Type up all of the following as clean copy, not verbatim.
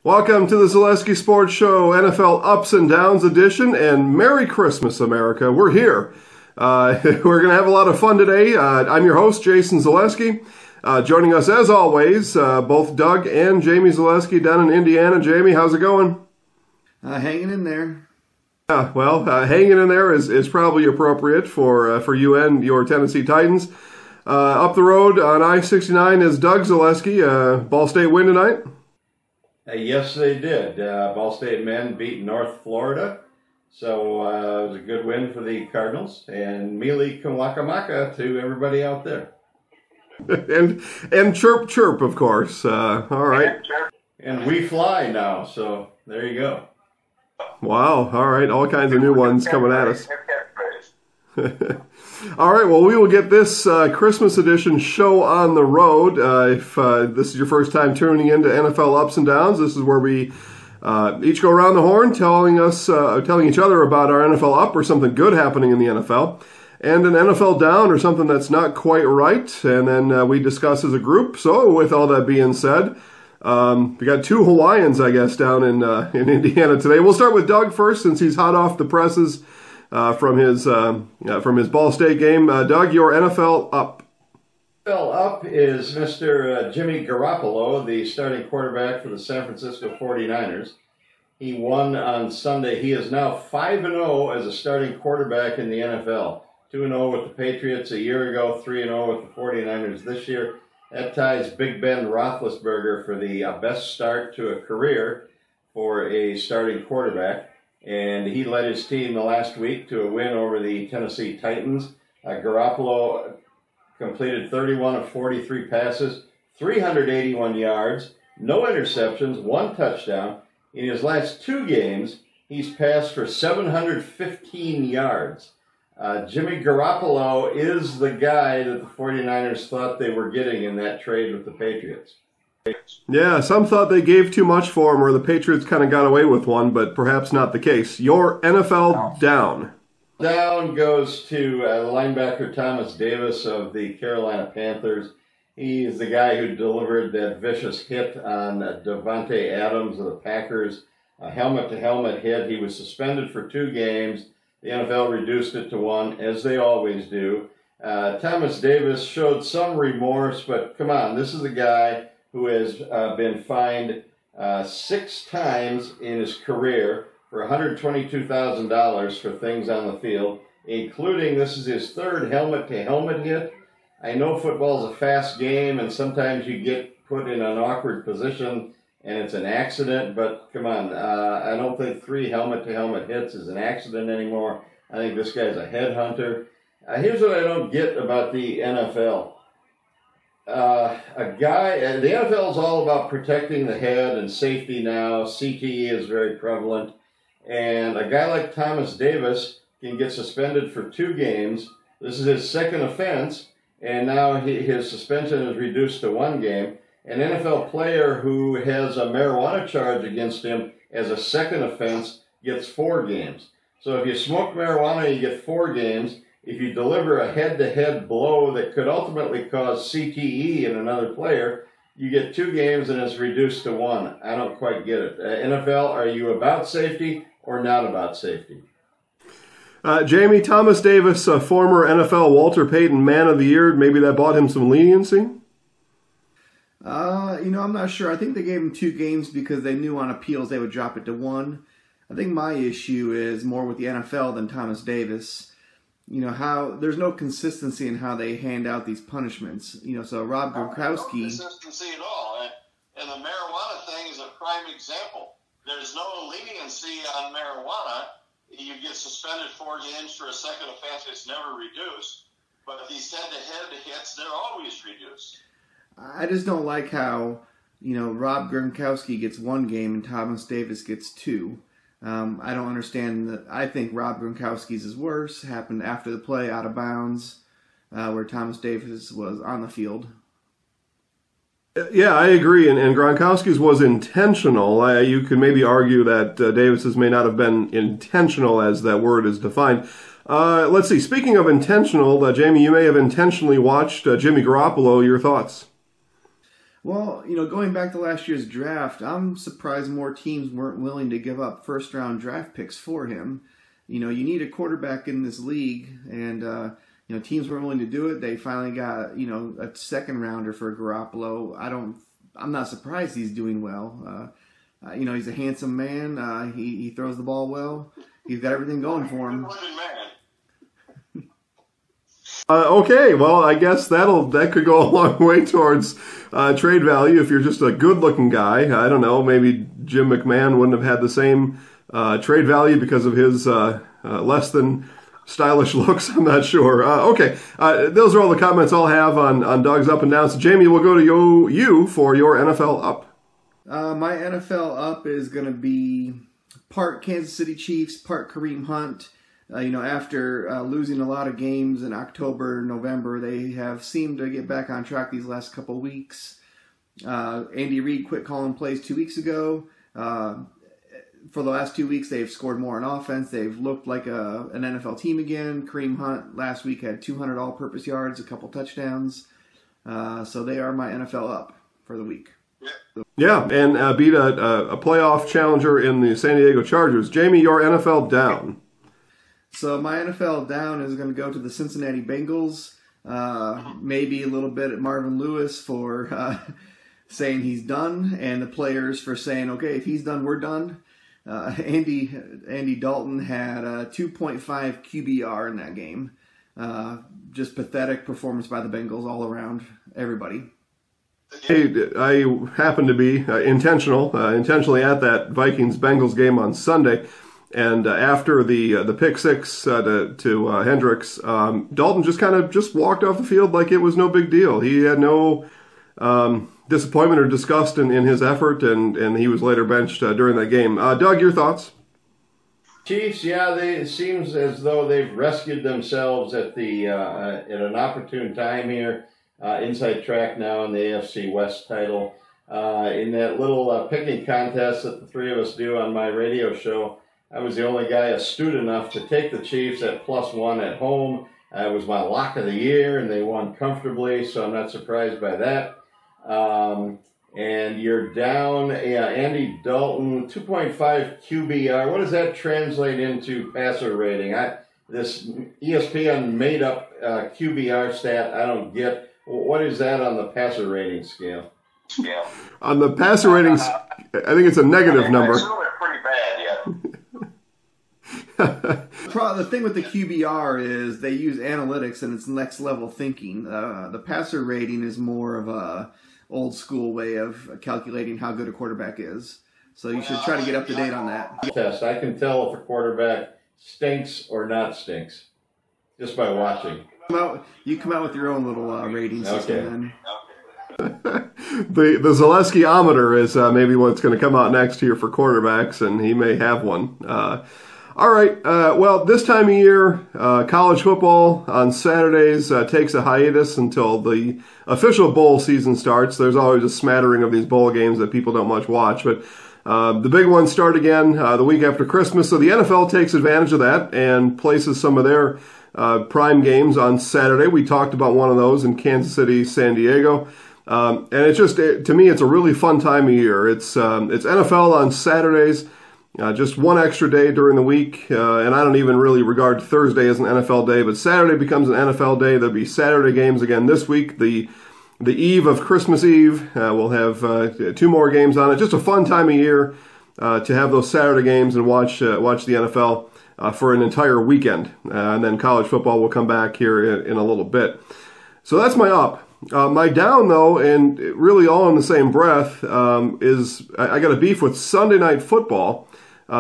Welcome to the Zaleski Sports Show, NFL Ups and Downs edition, and Merry Christmas, America. We're here. We're going to have a lot of fun today. I'm your host, Jason Zaleski. Joining us, as always, both Doug and Jamie Zaleski down in Indiana. Jamie, how's it going? Hanging in there. Hanging in there is probably appropriate for you and your Tennessee Titans. Up the road on I-69 is Doug Zaleski. Ball State win tonight? Yes, they did. Ball State men beat North Florida, so it was a good win for the Cardinals. And Mili Kawakamaka to everybody out there. and chirp chirp, of course. All right. And we fly now, so there you go. Wow. All right. All kinds of new ones coming at us. All right, well, we will get this Christmas edition show on the road. If this is your first time tuning into NFL Ups and Downs, this is where we each go around the horn telling each other about our NFL up or something good happening in the NFL, and an NFL down or something that's not quite right, and then we discuss as a group. So with all that being said, we got two Hawaiians, I guess, down in Indiana today. We'll start with Doug first, since he's hot off the presses from his Ball State game. Doug, your NFL up. NFL up is Mr. Jimmy Garoppolo, the starting quarterback for the San Francisco 49ers. He won on Sunday. He is now 5-0 as a starting quarterback in the NFL. 2-0 with the Patriots a year ago, 3-0 with the 49ers this year. That ties Big Ben Roethlisberger for the best start to a career for a starting quarterback. And he led his team the last week to a win over the Tennessee Titans. Garoppolo completed 31 of 43 passes, 381 yards, no interceptions, 1 touchdown. In his last 2 games, he's passed for 715 yards. Jimmy Garoppolo is the guy that the 49ers thought they were getting in that trade with the Patriots. Yeah, some thought they gave too much for him, or the Patriots kind of got away with one, but perhaps not the case. Your NFL down. Down goes to linebacker Thomas Davis of the Carolina Panthers. He is the guy who delivered that vicious hit on Devontae Adams of the Packers, a helmet-to-helmet hit. He was suspended for 2 games. The NFL reduced it to 1, as they always do. Thomas Davis showed some remorse, but come on, this is a guy who has been fined 6 times in his career for $122,000 for things on the field, including this is his 3rd helmet-to-helmet hit. I know football's a fast game, and sometimes you get put in an awkward position, and it's an accident, but come on, I don't think 3 helmet-to-helmet hits is an accident anymore. I think this guy's a headhunter. Here's what I don't get about the NFL. The NFL is all about protecting the head and safety now. CTE is very prevalent. And a guy like Thomas Davis can get suspended for 2 games. This is his 2nd offense, and now his suspension is reduced to 1 game. An NFL player who has a marijuana charge against him as a 2nd offense gets 4 games. So if you smoke marijuana, you get 4 games. If you deliver a head-to-head blow that could ultimately cause CTE in another player, you get 2 games and it's reduced to 1. I don't quite get it. NFL, are you about safety or not about safety? Jamie, Thomas Davis, a former NFL Walter Payton Man of the Year, maybe that bought him some leniency? I'm not sure. I think they gave him 2 games because they knew on appeals they would drop it to 1. I think my issue is more with the NFL than Thomas Davis. How there's no consistency in how they hand out these punishments. So Rob Gronkowski. No consistency at all, and the marijuana thing is a prime example. There's no leniency on marijuana. You get suspended 4 games for a 2nd offense. It's never reduced. But these head-to-head hits, they're always reduced. I just don't like how Rob Gronkowski gets 1 game and Thomas Davis gets 2. I don't understand that. I think Rob Gronkowski's is worse. Happened after the play, out of bounds, where Thomas Davis was on the field. Yeah, I agree. And Gronkowski's was intentional. You could maybe argue that Davis's may not have been intentional, as that word is defined. Let's see. Speaking of intentional, Jamie, you may have intentionally watched Jimmy Garoppolo. Your thoughts? Well, going back to last year's draft, I'm surprised more teams weren't willing to give up first-round draft picks for him. You need a quarterback in this league, and teams weren't willing to do it. They finally got a second-rounder for Garoppolo. I'm not surprised he's doing well. He's a handsome man. He throws the ball well. He's got everything going for him. Okay, well, I guess that could go a long way towards trade value if you're just a good-looking guy. I don't know, maybe Jim McMahon wouldn't have had the same trade value because of his less than stylish looks. I'm not sure. Okay, those are all the comments I'll have on Doug's up and down. So, Jamie, we'll go to you for your NFL up. My NFL up is going to be part Kansas City Chiefs, part Kareem Hunt. After losing a lot of games in October, November, they have seemed to get back on track these last couple weeks. Andy Reid quit calling plays 2 weeks ago. For the last 2 weeks, they've scored more on offense. They've looked like an NFL team again. Kareem Hunt last week had 200 all-purpose yards, a couple touchdowns. So they are my NFL up for the week. Yeah, and beat a playoff challenger in the San Diego Chargers. Jamie, your NFL down. So my NFL down is going to go to the Cincinnati Bengals. Maybe a little bit at Marvin Lewis for saying he's done, and the players for saying, okay, if he's done, we're done. Andy Dalton had a 2.5 QBR in that game. Just pathetic performance by the Bengals all around. Everybody. Hey, I happened to be intentionally at that Vikings-Bengals game on Sunday. And after the pick six to Hendricks, Dalton just walked off the field like it was no big deal. He had no disappointment or disgust in his effort, and he was later benched during that game. Doug, your thoughts? Chiefs, it seems as though they've rescued themselves at an opportune time here. Inside track now in the AFC West title. In that little picking contest that the three of us do on my radio show, I was the only guy astute enough to take the Chiefs at +1 at home. It was my lock of the year, and they won comfortably, so I'm not surprised by that. And you're down, Andy Dalton, 2.5 QBR. What does that translate into passer rating? This ESPN made-up QBR stat I don't get. What is that on the passer rating scale? On the passer ratings, I think it's a negative number. It's pretty bad, yeah. The thing with the QBR is they use analytics and it's next level thinking. The passer rating is more of a old school way of calculating how good a quarterback is. So you should try to get up to date on that. Test. I can tell if a quarterback stinks or not stinks just by watching. You come out with your own little rating system then. The Zaleski-ometer is maybe what's going to come out next here for quarterbacks, and he may have one. All right. Well, this time of year, college football on Saturdays takes a hiatus until the official bowl season starts. There's always a smattering of these bowl games that people don't much watch, but the big ones start again the week after Christmas. So the NFL takes advantage of that and places some of their prime games on Saturday. We talked about one of those in Kansas City, San Diego. And it's just, to me, it's a really fun time of year. It's NFL on Saturdays. Just one extra day during the week, and I don't even really regard Thursday as an NFL day, but Saturday becomes an NFL day. There'll be Saturday games again this week. The eve of Christmas Eve, we'll have 2 more games on it. Just a fun time of year to have those Saturday games and watch the NFL for an entire weekend. And then college football will come back here in a little bit. So that's my up. My down, though, and really all in the same breath, is I got a beef with Sunday Night Football.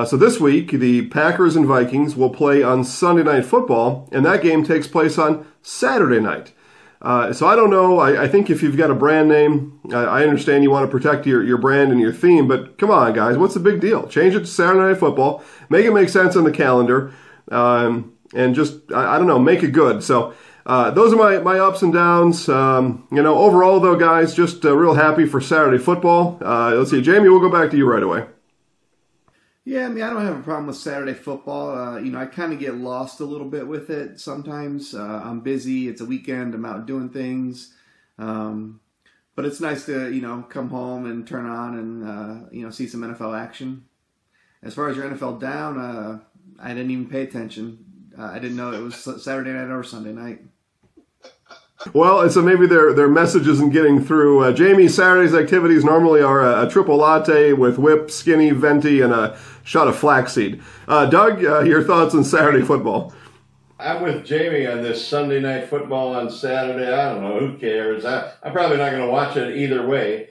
So this week, the Packers and Vikings will play on Sunday Night Football, and that game takes place on Saturday night. So I don't know. I think if you've got a brand name, I understand you want to protect your brand and your theme, but come on, guys, what's the big deal? Change it to Saturday Night Football, make it make sense on the calendar, and just, I don't know, make it good. So those are my ups and downs. Overall, though, guys, just real happy for Saturday football. Let's see, Jamie, we'll go back to you right away. Yeah, I don't have a problem with Saturday football. I kind of get lost a little bit with it sometimes. I'm busy. It's a weekend. I'm out doing things. But it's nice to, come home and turn on and, see some NFL action. As far as your NFL down, I didn't even pay attention. I didn't know it was Saturday night or Sunday night. Well, so maybe their message isn't getting through. Jamie, Saturday's activities normally are a triple latte with whip, skinny, venti, and a shot of flaxseed. Doug, your thoughts on Saturday football? I'm with Jamie on this Sunday night football on Saturday. I don't know, who cares? I'm probably not going to watch it either way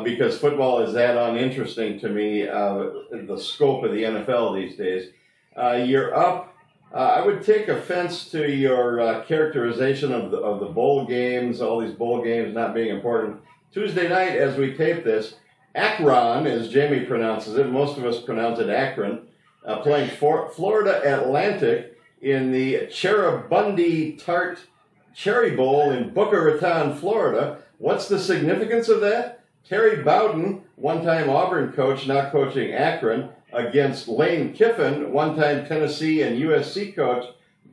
because football is that uninteresting to me, the scope of the NFL these days. You're up. I would take offense to your characterization of the bowl games, all these bowl games not being important. Tuesday night, as we tape this, Akron, as Jamie pronounces it, most of us pronounce it Akron, playing Florida Atlantic in the Cherubundi Tart Cherry Bowl in Boca Raton, Florida. What's the significance of that? Terry Bowden, one-time Auburn coach, now coaching Akron, against Lane Kiffin, one-time Tennessee and USC coach,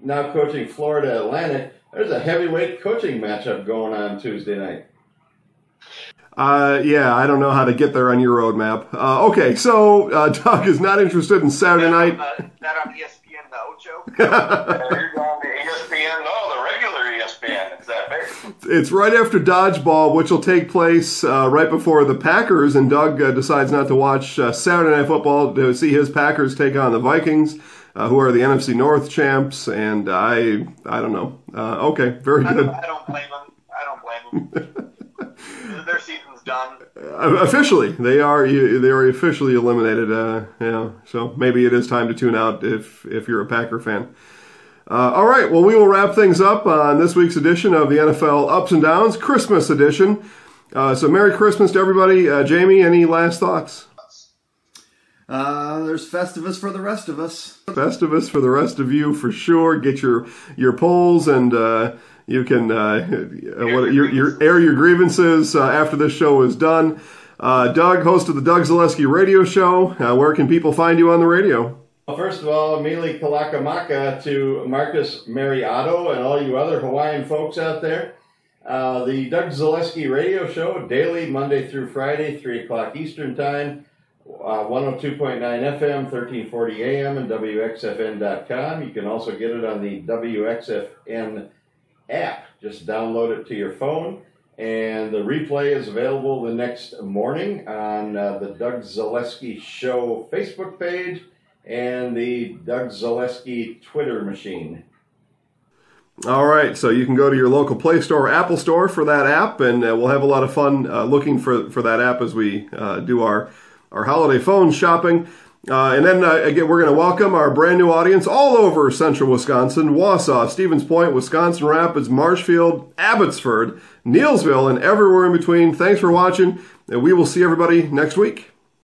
now coaching Florida Atlantic. There's a heavyweight coaching matchup going on Tuesday night. Yeah, I don't know how to get there on your roadmap. Okay, so Doug is not interested in Saturday night. That on ESPN, the Ocho? You're going to ESPN? No, the regular ESPN. It's that big. It's right after Dodgeball, which will take place right before the Packers, and Doug decides not to watch Saturday Night Football to see his Packers take on the Vikings, who are the NFC North champs, and I don't know. Okay, very good. I don't blame them. Their season's done. Officially, they are officially eliminated. So maybe it is time to tune out if you're a Packer fan. All right, well, we will wrap things up on this week's edition of the NFL Ups and Downs, Christmas edition. So Merry Christmas to everybody. Jamie, any last thoughts? There's Festivus for the rest of us. Festivus for the rest of you, for sure. Get your polls and you can air your grievances after this show is done. Doug, host of the Doug Zaleski radio show. Where can people find you on the radio? Well, first of all, Mili Kalakamaka to Marcus Mariotto and all you other Hawaiian folks out there. The Doug Zaleski radio show, daily, Monday through Friday, 3 o'clock Eastern Time, 102.9 FM, 1340 AM, and WXFN.com. You can also get it on the WXFN app. Just download it to your phone. And the replay is available the next morning on the Doug Zaleski Show Facebook page and the Doug Zaleski Twitter machine. All right, so you can go to your local Play Store or Apple Store for that app, and we'll have a lot of fun looking for that app as we do our holiday phone shopping. And then, again, we're going to welcome our brand new audience all over central Wisconsin, Wausau, Stevens Point, Wisconsin Rapids, Marshfield, Abbotsford, Neillsville, and everywhere in between. Thanks for watching, and we will see everybody next week.